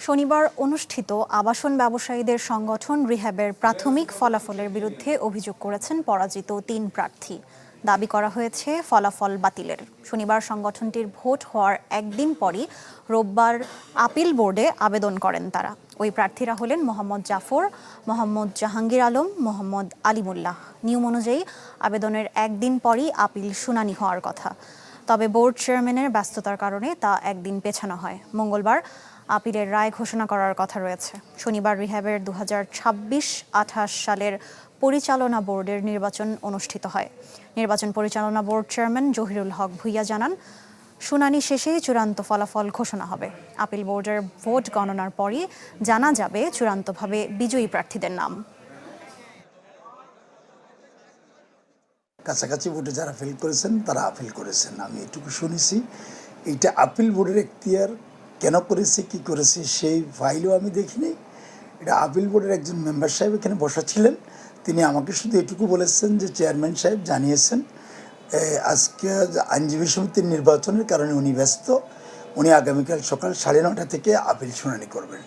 শনিবার অনুষ্ঠিত আবাসন ব্যবসায়ীদের সংগঠন রিহ্যাবের প্রাথমিক ফলাফলের বিরুদ্ধে অভিযোগ করেছেন পরাজিত ৩ প্রার্থী। দাবি করা হয়েছে ফলাফল বাতিলের। শনিবার সংগঠনটির ভোট হওয়ার একদিন পরই রোববার আপিল বোর্ডে আবেদন করেন তারা। ওই প্রার্থীরা হলেন মোহাম্মদ জাফর, মোহাম্মদ জাহাঙ্গীর আলম, মোহাম্মদ আলিমুল্লাহ। নিয়ম অনুযায়ী আবেদনের একদিন পরই আপিল শুনানি হওয়ার কথা। তবে বোর্ড চেয়ারম্যানের ব্যস্ততার কারণে তা একদিন পেছানো হয়। মঙ্গলবার আপিলের রায় ঘোষণা করার কথা রয়েছে। শনিবার রিহ্যাবের 2026-28 সালের পরিচালনা বোর্ডের নির্বাচন অনুষ্ঠিত হয়। নির্বাচন পরিচালনা বোর্ড চেয়ারম্যান জহিরুল হক ভূঁইয়া জানান, শুনানি শেষেই চূড়ান্ত ফলাফল ঘোষণা হবে। আপিল বোর্ডের ভোট গণনার পরই জানা যাবে চূড়ান্তভাবে বিজয়ী প্রার্থীদের নাম। কাছাকাছি ভোটে যারা ফেল করেছেন তারা আপিল করেছেন, আমি এটুকু শুনেছি। এইটা আপিল বোর্ডের এখতিয়ার, কেন করেছে কি করেছে সেই ফাইলও আমি দেখিনি। এটা আপিল বোর্ডের একজন মেম্বার সাহেব এখানে বসা ছিলেন, তিনি আমাকে শুধু এটুকু বলেছেন যে চেয়ারম্যান সাহেব জানিয়েছেন আজকে আইনজীবী সমিতির নির্বাচনের কারণে উনি ব্যস্ত, উনি আগামীকাল সকাল 9:30 থেকে আপিল শুনানি করবেন।